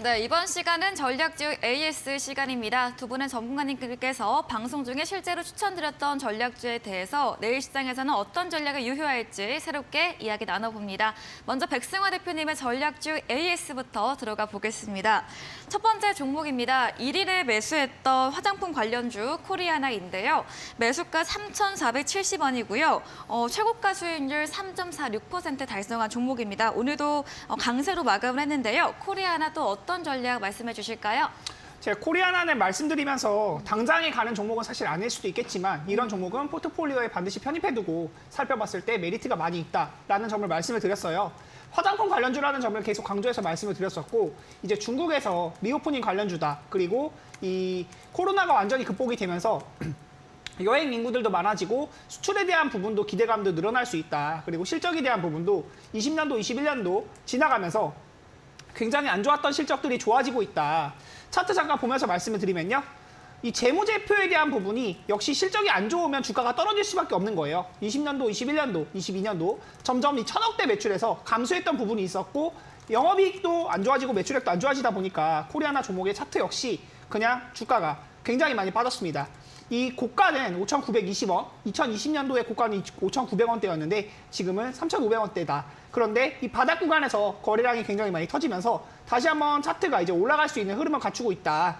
네, 이번 시간은 전략주 AS 시간입니다. 두 분의 전문가님께서 방송 중에 실제로 추천드렸던 전략주에 대해서 내일 시장에서는 어떤 전략을 유효할지 새롭게 이야기 나눠봅니다. 먼저 백승화 대표님의 전략주 AS부터 들어가 보겠습니다. 첫 번째 종목입니다. 1일에 매수했던 화장품 관련주 코리아나인데요. 매수가 3,470원이고요. 최고가 수익률 3.46% 달성한 종목입니다. 오늘도 강세로 마감을 했는데요. 코리아나 또 어떤 전략 말씀해 주실까요? 제가 코리아나를 말씀드리면서 당장에 가는 종목은 사실 아닐 수도 있겠지만 이런 종목은 포트폴리오에 반드시 편입해두고 살펴봤을 때 메리트가 많이 있다라는 점을 말씀을 드렸어요. 화장품 관련주라는 점을 계속 강조해서 말씀을 드렸었고 이제 중국에서 리오프닝 관련주다. 그리고 이 코로나가 완전히 극복이 되면서 여행 인구들도 많아지고 수출에 대한 부분도 기대감도 늘어날 수 있다. 그리고 실적에 대한 부분도 20년도, 21년도 지나가면서 굉장히 안 좋았던 실적들이 좋아지고 있다. 차트 잠깐 보면서 말씀을 드리면요. 이 재무제표에 대한 부분이 역시 실적이 안 좋으면 주가가 떨어질 수밖에 없는 거예요. 20년도, 21년도, 22년도 점점 이 1,000억대 매출에서 감소했던 부분이 있었고 영업이익도 안 좋아지고 매출액도 안 좋아지다 보니까 코리아나 종목의 차트 역시 그냥 주가가 굉장히 많이 빠졌습니다. 이 고가는 5,920원, 2020년도에 고가는 5,900원대였는데 지금은 3,500원대다. 그런데 이 바닥 구간에서 거래량이 굉장히 많이 터지면서 다시 한번 차트가 이제 올라갈 수 있는 흐름을 갖추고 있다.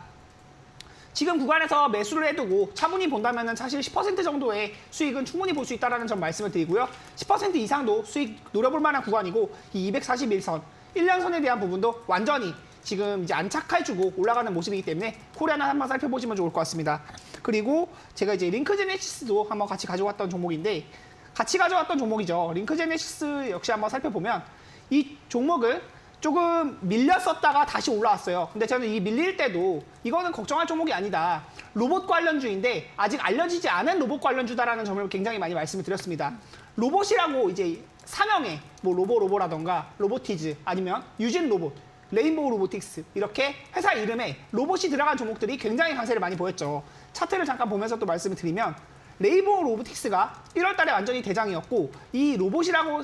지금 구간에서 매수를 해두고 차분히 본다면 사실 10% 정도의 수익은 충분히 볼 수 있다는 점 말씀을 드리고요. 10% 이상도 수익 노려볼 만한 구간이고 이 241선, 1년선에 대한 부분도 완전히 지금 이제 안착해주고 올라가는 모습이기 때문에 코리아나 한번 살펴보시면 좋을 것 같습니다. 그리고 제가 이제 링크제네시스도 한번 같이 가져왔던 종목인데 같이 가져왔던 종목이죠. 링크제네시스 역시 한번 살펴보면 이 종목을 조금 밀렸었다가 다시 올라왔어요. 근데 저는 이 밀릴 때도 이거는 걱정할 종목이 아니다. 로봇 관련주인데 아직 알려지지 않은 로봇 관련주다라는 점을 굉장히 많이 말씀을 드렸습니다. 로봇이라고 이제 사명에 뭐 로보라던가 로보티즈 아니면 유진 로봇, 레인보우 로보틱스 이렇게 회사 이름에 로봇이 들어간 종목들이 굉장히 강세를 많이 보였죠. 차트를 잠깐 보면서 또 말씀을 드리면 레인보우 로보틱스가 1월 달에 완전히 대장이었고 이 로봇이라고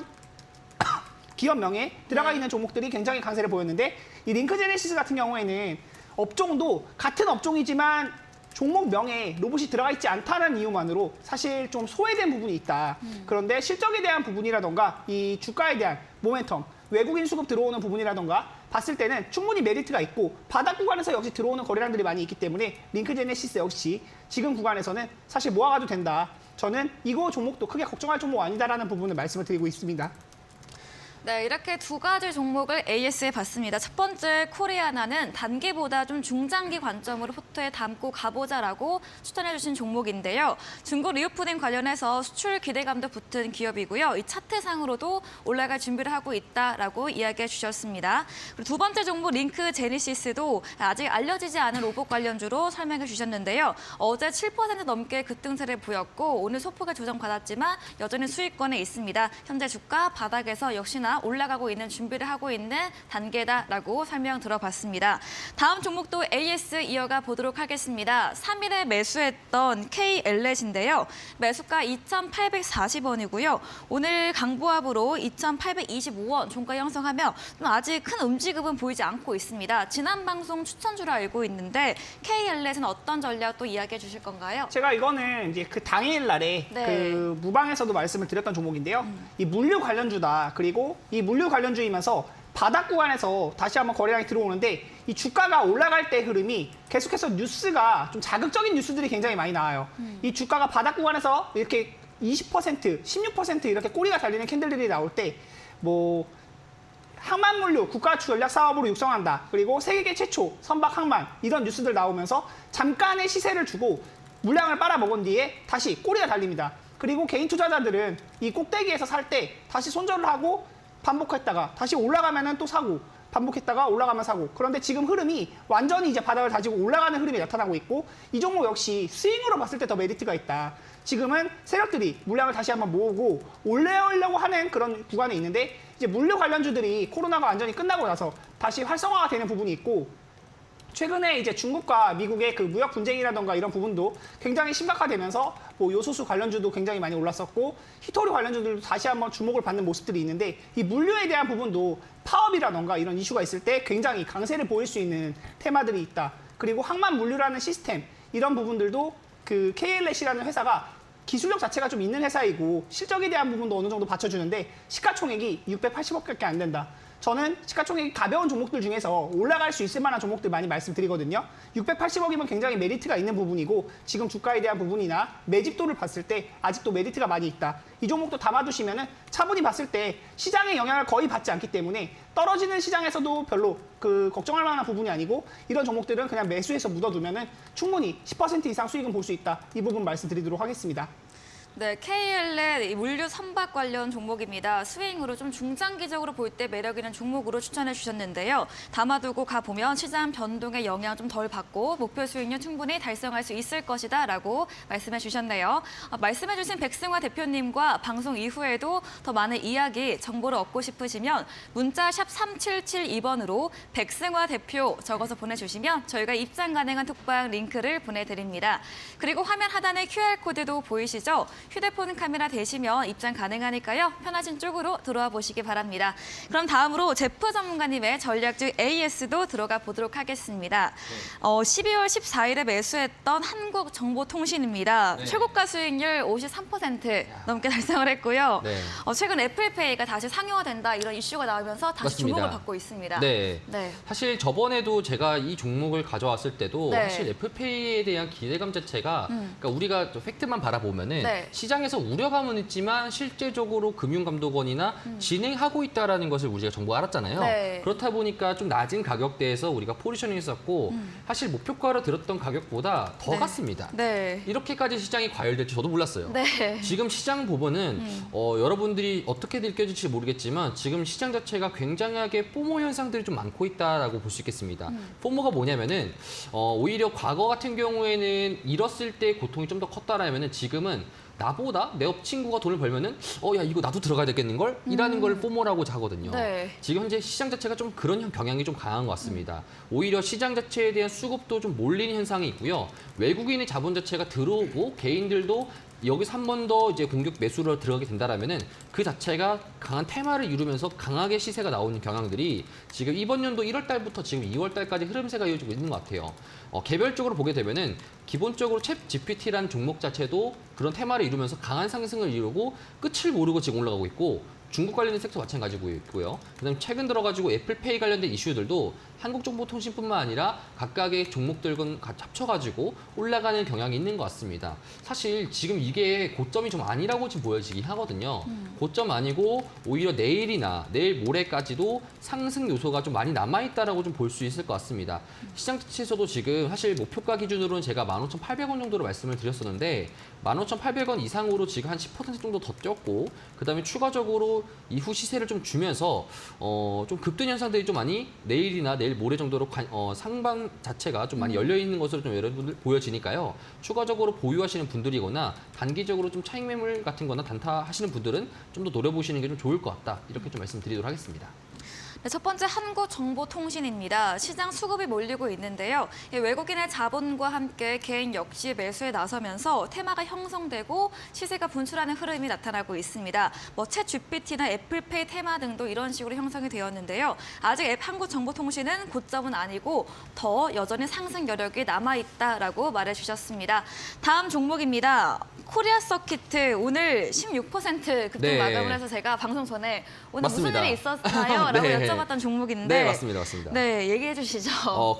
기업명에 들어가 있는 종목들이 굉장히 강세를 보였는데 이 링크제네시스 같은 경우에는 업종도 같은 업종이지만 종목명에 로봇이 들어가 있지 않다는 이유만으로 사실 좀 소외된 부분이 있다. 그런데 실적에 대한 부분이라던가 이 주가에 대한 모멘텀, 외국인 수급 들어오는 부분이라던가 봤을 때는 충분히 메리트가 있고 바닥 구간에서 역시 들어오는 거래량들이 많이 있기 때문에 링크제네시스 역시 지금 구간에서는 사실 모아가도 된다. 저는 이거 종목도 크게 걱정할 종목 아니다라는 부분을 말씀을 드리고 있습니다. 네, 이렇게 두 가지 종목을 AS에 봤습니다. 첫 번째 코리아나는 단기보다 좀 중장기 관점으로 포트에 담고 가보자라고 추천해 주신 종목인데요. 중국 리오프닝 관련해서 수출 기대감도 붙은 기업이고요. 이 차트상으로도 올라갈 준비를 하고 있다라고 이야기해 주셨습니다. 그리고 두 번째 종목 링크 제네시스도 아직 알려지지 않은 로봇 관련주로 설명해 주셨는데요. 어제 7% 넘게 급등세를 보였고 오늘 소폭의 조정받았지만 여전히 수익권에 있습니다. 현재 주가 바닥에서 역시나 올라가고 있는 준비를 하고 있는 단계다라고 설명 들어봤습니다. 다음 종목도 AS 이어가 보도록 하겠습니다. 3일에 매수했던 KL넷인데요. 매수가 2,840원이고요. 오늘 강보합으로 2,825원 종가 형성하며 좀 아직 큰 움직임은 보이지 않고 있습니다. 지난 방송 추천주로 알고 있는데 KL넷은 어떤 전략 또 이야기해 주실 건가요? 제가 이거는 이제 그 당일날에 네. 그 무방에서도 말씀을 드렸던 종목인데요. 이 물류 관련주다. 그리고 이 물류 관련주이면서 바닥 구간에서 다시 한번 거래량이 들어오는데 이 주가가 올라갈 때 흐름이 계속해서 뉴스가 좀 자극적인 뉴스들이 굉장히 많이 나와요. 이 주가가 바닥 구간에서 이렇게 20%, 16% 이렇게 꼬리가 달리는 캔들들이 나올 때 뭐 항만물류 국가 전략 사업으로 육성한다. 그리고 세계 최초 선박 항만 이런 뉴스들 나오면서 잠깐의 시세를 주고 물량을 빨아먹은 뒤에 다시 꼬리가 달립니다. 그리고 개인 투자자들은 이 꼭대기에서 살 때 다시 손절을 하고 반복했다가 다시 올라가면은 또 사고 반복했다가 올라가면 사고. 그런데 지금 흐름이 완전히 이제 바닥을 다지고 올라가는 흐름이 나타나고 있고 이 종목 역시 스윙으로 봤을 때 더 메리트가 있다. 지금은 세력들이 물량을 다시 한번 모으고 올려오려고 하는 그런 구간에 있는데 이제 물류 관련주들이 코로나가 완전히 끝나고 나서 다시 활성화가 되는 부분이 있고 최근에 이제 중국과 미국의 그 무역 분쟁이라던가 이런 부분도 굉장히 심각화되면서 뭐 요소수 관련주도 굉장히 많이 올랐었고 히토류 관련주들도 다시 한번 주목을 받는 모습들이 있는데 이 물류에 대한 부분도 파업이라던가 이런 이슈가 있을 때 굉장히 강세를 보일 수 있는 테마들이 있다. 그리고 항만 물류라는 시스템 이런 부분들도 그 KLS이라는 회사가 기술력 자체가 좀 있는 회사이고 실적에 대한 부분도 어느 정도 받쳐주는데 시가총액이 680억밖에 안 된다. 저는 시가총액이 가벼운 종목들 중에서 올라갈 수 있을 만한 종목들 많이 말씀드리거든요. 680억이면 굉장히 메리트가 있는 부분이고 지금 주가에 대한 부분이나 매집도를 봤을 때 아직도 메리트가 많이 있다. 이 종목도 담아두시면은 차분히 봤을 때 시장의 영향을 거의 받지 않기 때문에 떨어지는 시장에서도 별로 그 걱정할 만한 부분이 아니고 이런 종목들은 그냥 매수해서 묻어두면은 충분히 10% 이상 수익은 볼 수 있다. 이 부분 말씀드리도록 하겠습니다. 네, KL의 물류 선박 관련 종목입니다. 스윙으로 좀 중장기적으로 볼 때 매력 있는 종목으로 추천해 주셨는데요. 담아두고 가보면 시장 변동의 영향 좀 덜 받고 목표 수익률 충분히 달성할 수 있을 것이다라고 말씀해 주셨네요. 말씀해 주신 백승화 대표님과 방송 이후에도 더 많은 이야기, 정보를 얻고 싶으시면 문자 샵 3772번으로 백승화 대표 적어서 보내주시면 저희가 입장 가능한 톡방 링크를 보내드립니다. 그리고 화면 하단에 QR코드도 보이시죠? 휴대폰 카메라 되시면 입장 가능하니까요. 편하신 쪽으로 들어와 보시기 바랍니다. 그럼 다음으로 제프 전문가님의 전략주 AS도 들어가 보도록 하겠습니다. 12월 14일에 매수했던 한국정보통신입니다. 네. 최고가 수익률 53% 넘게 달성을 했고요. 네. 최근 애플페이가 다시 상용화된다 이런 이슈가 나오면서 다시 맞습니다. 주목을 받고 있습니다. 네. 네. 사실 저번에도 제가 이 종목을 가져왔을 때도 네. 사실 애플페이에 대한 기대감 자체가 그러니까 우리가 팩트만 바라보면은 네. 시장에서 우려감은 있지만 실제적으로 금융감독원이나 진행하고 있다라는 것을 우리가 정보 알았잖아요. 네. 그렇다 보니까 좀 낮은 가격대에서 우리가 포지셔닝 했었고 사실 목표가로 들었던 가격보다 더 네. 갔습니다. 네. 이렇게까지 시장이 과열될지 저도 몰랐어요. 네. 지금 시장 보면은 여러분들이 어떻게 느껴질지 모르겠지만 지금 시장 자체가 굉장하게 포모 현상들이 좀 많고 있다라고 볼 수 있겠습니다. 포모가 뭐냐면은 오히려 과거 같은 경우에는 잃었을 때 고통이 좀 더 컸다라면은 지금은 나보다 내 옆 친구가 돈을 벌면은 야 이거 나도 들어가야 되겠는걸? 이라는 걸 포모라고 하거든요. 네. 지금 현재 시장 자체가 좀 그런 경향이 좀 강한 것 같습니다. 오히려 시장 자체에 대한 수급도 좀 몰리는 현상이 있고요. 외국인의 자본 자체가 들어오고 개인들도 여기서 한 번 더 이제 공격 매수로 들어가게 된다라면은 그 자체가 강한 테마를 이루면서 강하게 시세가 나오는 경향들이 지금 이번 연도 1월 달부터 지금 2월 달까지 흐름세가 이어지고 있는 것 같아요. 개별적으로 보게 되면은 기본적으로 챗 GPT라는 종목 자체도 그런 테마를 이루면서 강한 상승을 이루고 끝을 모르고 지금 올라가고 있고 중국 관련된 섹터 마찬가지고 있고요. 그다음에 최근 들어가지고 애플페이 관련된 이슈들도 한국정보통신뿐만 아니라 각각의 종목들과 합쳐가지고 올라가는 경향이 있는 것 같습니다. 사실 지금 이게 고점이 좀 아니라고 지금 보여지긴 하거든요. 고점 아니고 오히려 내일이나 내일 모레까지도 상승 요소가 좀 많이 남아있다라고 좀 볼 수 있을 것 같습니다. 시장 자체에서도 지금 사실 목표가 기준으로는 제가 15,800원 정도로 말씀을 드렸었는데 15,800원 이상으로 지금 한 10% 정도 더 뛰었고 그다음에 추가적으로 이후 시세를 좀 주면서 좀 급등 현상들이 좀 많이 내일이나 내일 모레 정도로 상방 자체가 좀 많이 열려 있는 것으로 좀 여러분들 보여지니까요. 추가적으로 보유하시는 분들이거나 단기적으로 좀 차익 매물 같은 거나 단타 하시는 분들은 좀 더 노려보시는 게 좀 좋을 것 같다. 이렇게 좀 말씀드리도록 하겠습니다. 네, 첫 번째 한국정보통신입니다. 시장 수급이 몰리고 있는데요. 외국인의 자본과 함께 개인 역시 매수에 나서면서 테마가 형성되고 시세가 분출하는 흐름이 나타나고 있습니다. 챗 GPT나 애플페이 테마 등도 이런 식으로 형성이 되었는데요. 아직 한국정보통신은 고점은 아니고 더 여전히 상승 여력이 남아있다라고 말해주셨습니다. 다음 종목입니다. 코리아 서키트 오늘 16% 급등 네. 마감을 해서 제가 방송 전에 오늘 맞습니다. 무슨 일이 있었나요? 라고 네. 여쭤봤던 종목인데 네, 맞습니다. 네, 얘기해 주시죠.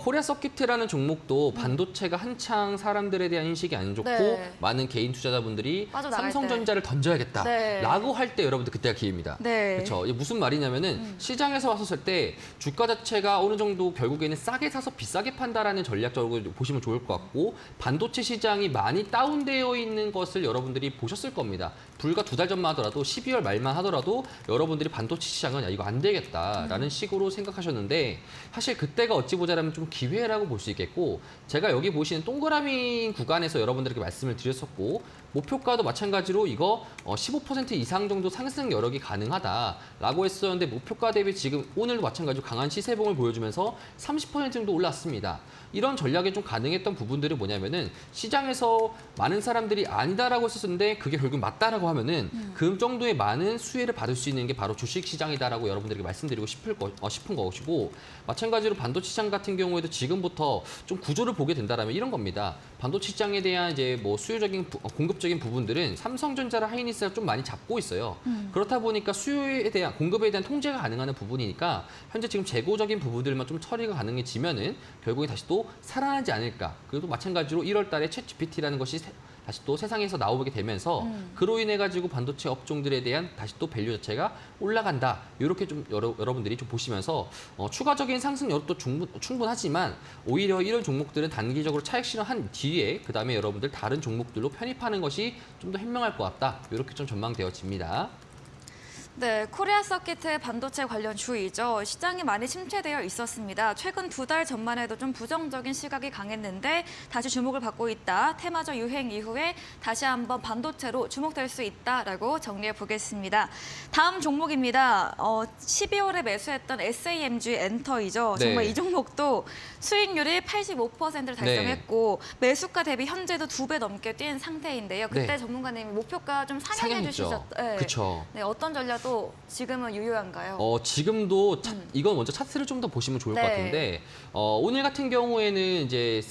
코리아 서키트라는 종목도 반도체가 한창 사람들에 대한 인식이 안 좋고 네. 많은 개인 투자자분들이 빠져나갈 삼성전자를 던져야겠다라고 할 때 여러분들 그때가 기회입니다. 네. 그렇죠. 이게 무슨 말이냐면은 시장에서 왔었을 때 주가 자체가 어느 정도 결국에는 싸게 사서 비싸게 판다라는 전략적으로 보시면 좋을 것 같고 반도체 시장이 많이 다운되어 있는 것을 다들 여러분들이 보셨을 겁니다. 불과 2달 전만 하더라도 12월 말만 하더라도 여러분들이 반도체 시장은 야, 이거 안 되겠다라는 식으로 생각하셨는데 사실 그때가 어찌 보자라면 좀 기회라고 볼 수 있겠고 제가 여기 보시는 동그라미 구간에서 여러분들에게 말씀을 드렸었고 목표가도 마찬가지로 이거 15% 이상 정도 상승 여력이 가능하다라고 했었는데 목표가 대비 지금 오늘도 마찬가지로 강한 시세봉을 보여주면서 30% 정도 올랐습니다. 이런 전략이 좀 가능했던 부분들이 뭐냐면은 시장에서 많은 사람들이 아니다라고 했었는데 그게 결국 맞다라고 하면은 그 정도의 많은 수혜를 받을 수 있는 게 바로 주식 시장이다라고 여러분들에게 말씀드리고 싶은 것이고 마찬가지로 반도체 시장 같은 경우에도 지금부터 좀 구조를 보게 된다라면 이런 겁니다. 반도체 시장에 대한 이제 뭐 수요적인 공급적인 부분들은 삼성전자랑 하이닉스가 좀 많이 잡고 있어요. 그렇다 보니까 수요에 대한 공급에 대한 통제가 가능한 부분이니까 현재 지금 재고적인 부분들만 좀 처리가 가능해지면은 결국에 다시 또 살아나지 않을까. 그리고 마찬가지로 1월 달에 챗GPT라는 것이 다시 또 세상에서 나오게 되면서 그로 인해 가지고 반도체 업종들에 대한 다시 또 밸류 자체가 올라간다. 이렇게 좀 여러분들이 좀 보시면서 추가적인 상승 여력도 충분하지만 오히려 이런 종목들은 단기적으로 차익 실현한 뒤에 그다음에 여러분들 다른 종목들로 편입하는 것이 좀 더 현명할 것 같다. 이렇게 좀 전망되어집니다. 네, 코리아 서킷의 반도체 관련 주이죠. 시장이 많이 침체되어 있었습니다. 최근 2달 전만 해도 좀 부정적인 시각이 강했는데 다시 주목을 받고 있다. 테마적 유행 이후에 다시 한번 반도체로 주목될 수 있다라고 정리해 보겠습니다. 다음 종목입니다. 12월에 매수했던 SAMG 엔터이죠. 네. 정말 이 종목도 수익률이 85%를 달성했고 매수가 대비 현재도 2배 넘게 뛴 상태인데요. 그때 네. 전문가님이 목표가 좀 상향해 상향했죠. 주셨죠. 네. 그렇죠. 네, 어떤 전략도 지금은 유효한가요? 지금도 이건 먼저 차트를 좀 더 보시면 좋을 것 네. 같은데 오늘 같은 경우에는 이제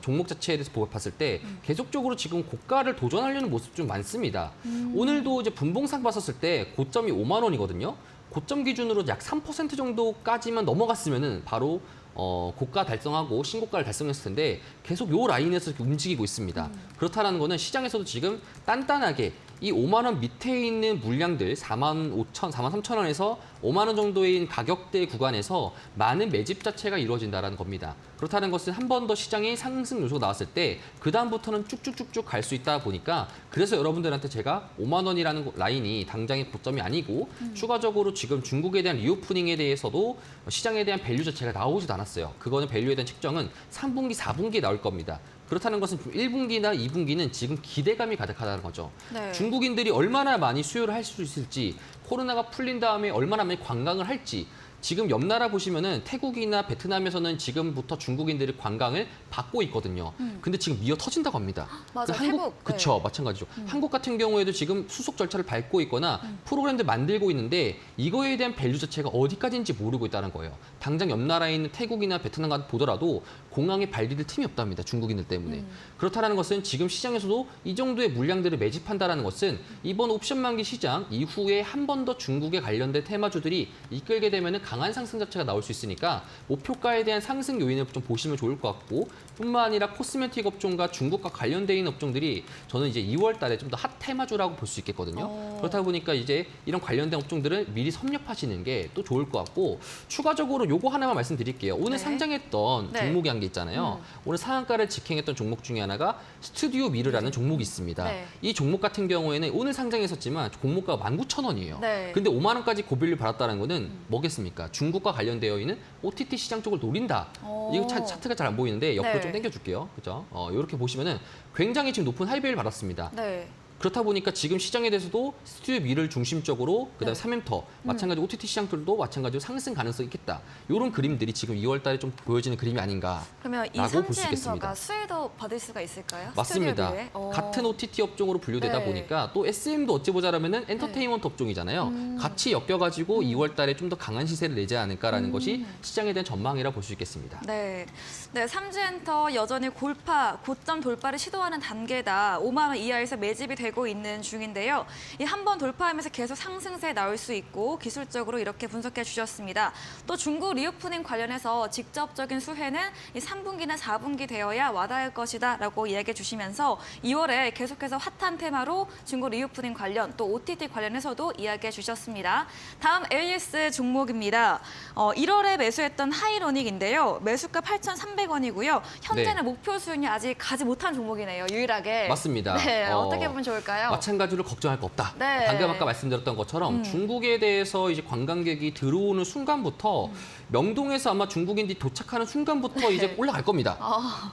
종목 자체에 대해서 봤을 때 계속적으로 지금 고가를 도전하려는 모습 좀 많습니다. 오늘도 이제 분봉상 봤었을 때 고점이 5만 원이거든요. 고점 기준으로 약 3% 정도까지만 넘어갔으면은 바로 고가 달성하고 신고가를 달성했을 텐데 계속 요 라인에서 이렇게 움직이고 있습니다. 그렇다는 거는 시장에서도 지금 단단하게 이 5만 원 밑에 있는 물량들 4만 5천, 4만 3천 원에서 5만 원 정도의 가격대 구간에서 많은 매집 자체가 이루어진다는 겁니다. 그렇다는 것은 한 번 더 시장에 상승 요소가 나왔을 때 그다음부터는 쭉쭉쭉쭉 갈 수 있다 보니까 그래서 여러분들한테 제가 5만 원이라는 라인이 당장의 고점이 아니고 추가적으로 지금 중국에 대한 리오프닝에 대해서도 시장에 대한 밸류 자체가 나오지도 않았어요. 그거는 밸류에 대한 측정은 3분기, 4분기에 나올 겁니다. 그렇다는 것은 1분기나 2분기는 지금 기대감이 가득하다는 거죠. 네. 중국인들이 얼마나 많이 수요를 할 수 있을지, 코로나가 풀린 다음에 얼마나 많이 관광을 할지, 지금 옆 나라 보시면은 태국이나 베트남에서는 지금부터 중국인들이 관광을 받고 있거든요. 근데 지금 미어 터진다고 합니다. 맞아, 한국, 태국. 그쵸, 네. 마찬가지죠. 한국 같은 경우에도 지금 수속 절차를 밟고 있거나 프로그램들 만들고 있는데 이거에 대한 밸류 자체가 어디까지인지 모르고 있다는 거예요. 당장 옆 나라에 있는 태국이나 베트남 같은 보더라도 공항에 발디딜 틈이 없답니다. 중국인들 때문에. 그렇다는 것은 지금 시장에서도 이 정도의 물량들을 매집한다는 것은 이번 옵션 만기 시장 이후에 한 번 더 중국에 관련된 테마주들이 이끌게 되면 강한 상승 자체가 나올 수 있으니까 목표가에 대한 상승 요인을 좀 보시면 좋을 것 같고 뿐만 아니라 코스메틱 업종과 중국과 관련되어 있는 업종들이 저는 이제 2월 달에 좀 더 핫 테마주라고 볼 수 있겠거든요. 그렇다 보니까 이제 이런 관련된 업종들을 미리 섭렵하시는 게 또 좋을 것 같고 추가적으로 요거 하나만 말씀드릴게요. 오늘 네. 상장했던 네. 종목이 한 게 있잖아요. 오늘 상한가를 직행했던 종목 중에 하나가 스튜디오 미르라는 종목이 있습니다. 네. 이 종목 같은 경우에는 오늘 상장했었지만 공모가가 19,000원이에요. 네. 근데 5만 원까지 고비를 받았다는 거는 뭐겠습니까? 중국과 관련되어 있는 OTT 시장 쪽을 노린다. 이거 차트가 잘 안 보이는데 옆으로 네. 좀 당겨줄게요. 그죠? 이렇게 보시면은 굉장히 지금 높은 하이베이를 받았습니다. 네. 그렇다 보니까 지금 시장에 대해서도 스튜디오 미를 중심적으로 그다음에 네. 3엠터 마찬가지로 OTT 시장들도 마찬가지로 상승 가능성이 있겠다. 이런 그림들이 지금 2월 달에 좀 보여지는 그림이 아닌가. 그러면 이 라고 볼수 삼지엔터가 있겠습니다. 수혜도 받을 수가 있을까요? 맞습니다. 스튜디오 뷰에? 같은 OTT 업종으로 분류되다 네. 보니까 또 SM도 어찌 보자라면은 엔터테인먼트 업종이잖아요. 같이 엮여가지고 2월 달에 좀 더 강한 시세를 내지 않을까라는 것이 시장에 대한 전망이라 볼 수 있겠습니다. 네. 네, 삼지엔터 여전히 고점 돌파를 시도하는 단계다. 5만 원 이하에서 매집이 되고 되고 있는 중인데요. 이 한 번 돌파하면서 계속 상승세 나올 수 있고 기술적으로 이렇게 분석해 주셨습니다. 또 중국 리오프닝 관련해서 직접적인 수혜는 이 3분기나 4분기 되어야 와닿을 것이다라고 이야기해 주시면서 2월에 계속해서 핫한 테마로 중국 리오프닝 관련 또 OTT 관련해서도 이야기해 주셨습니다. 다음 AS 종목입니다. 1월에 매수했던 하이로닉인데요. 매수가 8,300원이고요. 현재는 네. 목표 수익이 아직 가지 못한 종목이네요. 유일하게. 맞습니다. 네, 어떻게 보면 좋을까요? 마찬가지로 걱정할 거 없다. 네. 방금 아까 말씀드렸던 것처럼 중국에 대해서 이제 관광객이 들어오는 순간부터 명동에서 아마 중국인들이 도착하는 순간부터 이제 올라갈 겁니다.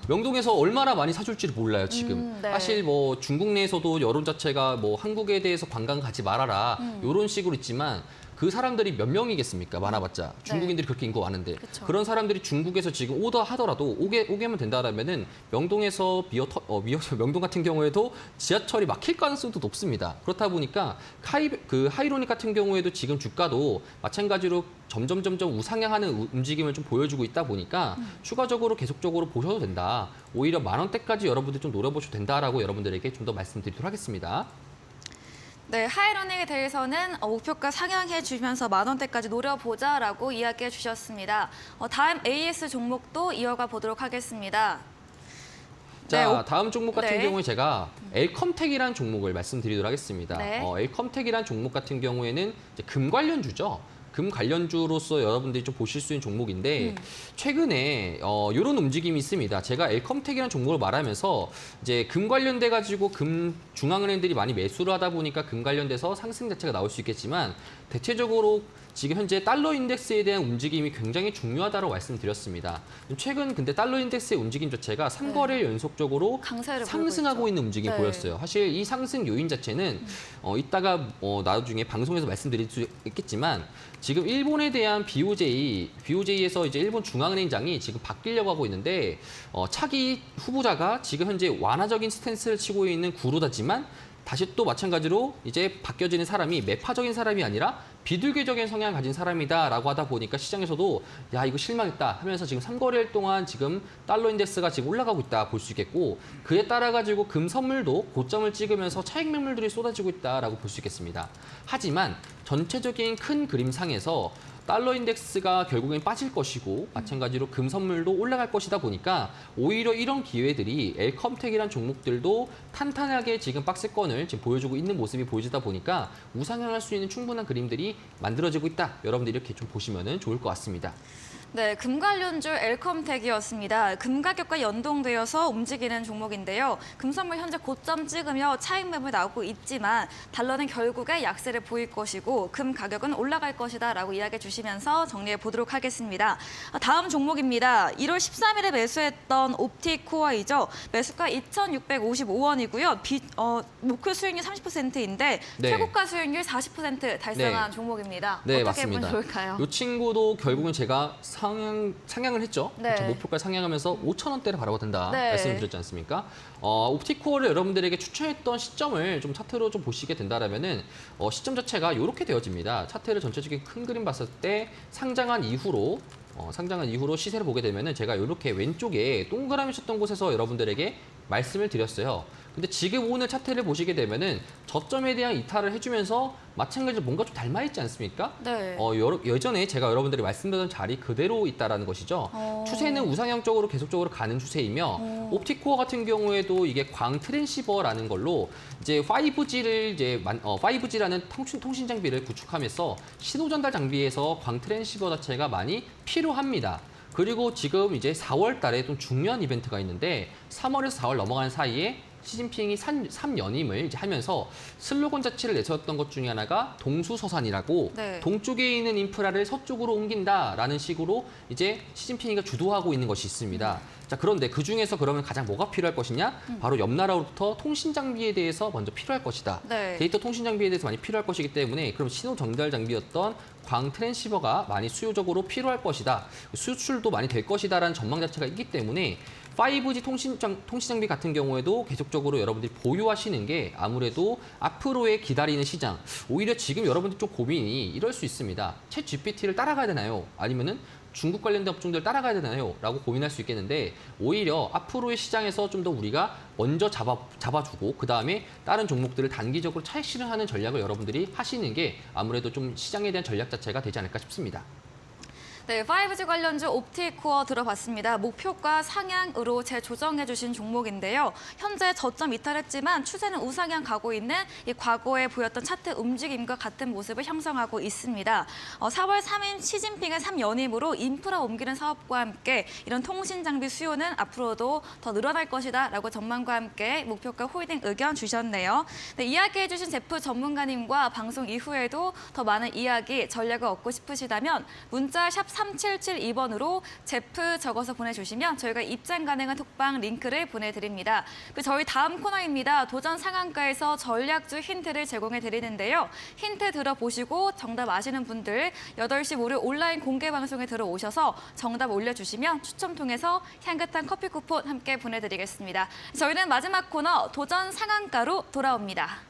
명동에서 얼마나 많이 사줄지를 몰라요, 지금. 네. 사실 뭐 중국 내에서도 여론 자체가 뭐 한국에 대해서 관광 가지 말아라 이런 식으로 있지만 그 사람들이 몇 명이겠습니까? 많아봤자. 중국인들이 그렇게 인구가 많은데. 그쵸. 그런 사람들이 중국에서 지금 오더 하더라도 오게만 된다라면은 명동에서 명동 같은 경우에도 지하철이 막힐 가능성도 높습니다. 그렇다 보니까 하이로닉 같은 경우에도 지금 주가도 마찬가지로 점점 우상향하는 움직임을 좀 보여주고 있다 보니까 추가적으로 계속적으로 보셔도 된다. 오히려 10,000원대까지 여러분들 좀 노려보셔도 된다라고 여러분들에게 좀 더 말씀드리도록 하겠습니다. 네, 하이로닉에 대해서는 목표가 상향해 주면서 10,000원대까지 노려보자라고 이야기해 주셨습니다. 다음 AS 종목도 이어가 보도록 하겠습니다. 자, 네, 다음 종목 같은 네. 경우에 제가 엘컴텍이라는 종목을 말씀드리도록 하겠습니다. 네. 엘컴텍이라는 종목 같은 경우에는 이제 금 관련주죠. 금 관련주로서 여러분들이 좀 보실 수 있는 종목인데 최근에 이런 움직임이 있습니다. 제가 엘컴텍이라는 종목을 말하면서 이제 금 관련돼 가지고 금 중앙은행들이 많이 매수를 하다 보니까 금 관련돼서 상승 자체가 나올 수 있겠지만 대체적으로 지금 현재 달러 인덱스에 대한 움직임이 굉장히 중요하다고 말씀드렸습니다. 최근 근데 달러 인덱스의 움직임 자체가 3거래일 연속적으로 강세를 상승하고 보이고 있죠. 있는 움직임이 네. 보였어요. 사실 이 상승 요인 자체는 이따가 나중에 방송에서 말씀드릴 수 있겠지만 지금 일본에 대한 BOJ에서 이제 일본 중앙은행장이 지금 바뀌려고 하고 있는데 차기 후보자가 지금 현재 완화적인 스탠스를 치고 있는 구로다지만 다시 또 마찬가지로 이제 바뀌어지는 사람이 매파적인 사람이 아니라 비둘기적인 성향을 가진 사람이다라고 하다 보니까 시장에서도 야 이거 실망했다 하면서 지금 3거래일 동안 지금 달러 인덱스가 지금 올라가고 있다 볼 수 있겠고 그에 따라 가지고 금 선물도 고점을 찍으면서 차익 매물들이 쏟아지고 있다라고 볼 수 있겠습니다. 하지만 전체적인 큰 그림상에서 달러 인덱스가 결국엔 빠질 것이고 마찬가지로 금 선물도 올라갈 것이다 보니까 오히려 이런 기회들이 엘컴텍이라는 종목들도 탄탄하게 지금 박스권을 지금 보여주고 있는 모습이 보여지다 보니까 우상향할 수 있는 충분한 그림들이 만들어지고 있다. 여러분들이 이렇게 좀 보시면 좋을 것 같습니다. 네, 금 관련주 엘컴텍이었습니다. 금 가격과 연동되어서 움직이는 종목인데요. 금 선물 현재 고점 찍으며 차익 매물 나오고 있지만 달러는 결국에 약세를 보일 것이고 금 가격은 올라갈 것이다라고 이야기해 주시면서 정리해 보도록 하겠습니다. 다음 종목입니다. 1월 13일에 매수했던 옵티코어이죠. 매수가 2,655원이고요. 목표 수익률 30%인데 네. 최고가 수익률 40% 달성한 네. 종목입니다. 네, 어떻게 맞습니다. 보면 좋을까요? 이 친구도 결국은 제가 상향을 했죠. 네. 그렇죠. 목표가를 상향하면서 5,000원대를 바라보고 된다 네. 말씀드렸지 않습니까? 옵티코어를 여러분들에게 추천했던 시점을 좀 차트로 좀 보시게 된다라면은 시점 자체가 이렇게 되어집니다. 차트를 전체적인 큰 그림 봤을 때 상장한 이후로 시세를 보게 되면은 제가 이렇게 왼쪽에 동그라미 쳤던 곳에서 여러분들에게 말씀을 드렸어요. 근데 지금 오늘 차트를 보시게 되면은 저점에 대한 이탈을 해주면서 마찬가지로 뭔가 좀 닮아 있지 않습니까? 네. 예전에 제가 여러분들이 말씀드렸던 자리 그대로 있다라는 것이죠. 추세는 우상향적으로 계속적으로 가는 추세이며 옵티코어 같은 경우에도 이게 광 트랜시버라는 걸로 이제 5G라는 통신 장비를 구축하면서 신호 전달 장비에서 광 트랜시버 자체가 많이 필요합니다. 그리고 지금 이제 4월 달에 좀 중요한 이벤트가 있는데 3월에서 4월 넘어가는 사이에 시진핑이 3연임을 이제 하면서 슬로건 자체를 내세웠던 것 중에 하나가 동수서산이라고 네. 동쪽에 있는 인프라를 서쪽으로 옮긴다라는 식으로 이제 시진핑이가 주도하고 있는 것이 있습니다. 자, 그런데 그 중에서 그러면 가장 뭐가 필요할 것이냐? 바로 옆 나라로부터 통신 장비에 대해서 먼저 필요할 것이다. 네. 데이터 통신 장비에 대해서 많이 필요할 것이기 때문에 그럼 신호 전달 장비였던 광 트랜시버가 많이 수요적으로 필요할 것이다. 수출도 많이 될 것이다라는 전망 자체가 있기 때문에 5G 통신 장비 같은 경우에도 계속적으로 여러분들이 보유하시는 게 아무래도 앞으로의 기다리는 시장. 오히려 지금 여러분들 좀 고민이 이럴 수 있습니다. 챗 GPT를 따라가야 되나요? 아니면은 중국 관련된 업종들 따라가야 되나요? 라고 고민할 수 있겠는데 오히려 앞으로의 시장에서 좀 더 우리가 먼저 잡아주고 그다음에 다른 종목들을 단기적으로 차익 실현하는 전략을 여러분들이 하시는 게 아무래도 좀 시장에 대한 전략 자체가 되지 않을까 싶습니다. 네, 5G 관련주 옵티코어 들어봤습니다. 목표가 상향으로 재조정해 주신 종목인데요. 현재 저점 이탈했지만 추세는 우상향 가고 있는 이 과거에 보였던 차트 움직임과 같은 모습을 형성하고 있습니다. 4월 3일 시진핑의 3연임으로 인프라 옮기는 사업과 함께 이런 통신 장비 수요는 앞으로도 더 늘어날 것이다 라고 전망과 함께 목표가 홀딩 의견 주셨네요. 네, 이야기해 주신 제프 전문가님과 방송 이후에도 더 많은 이야기, 전략을 얻고 싶으시다면 문자 샵 3772번으로 제프 적어서 보내주시면 저희가 입장 가능한 톡방 링크를 보내드립니다. 저희 다음 코너입니다. 도전 상한가에서 전략주 힌트를 제공해 드리는데요. 힌트 들어보시고 정답 아시는 분들 8시 무료 온라인 공개 방송에 들어오셔서 정답 올려주시면 추첨 통해서 향긋한 커피 쿠폰 함께 보내드리겠습니다. 저희는 마지막 코너 도전 상한가로 돌아옵니다.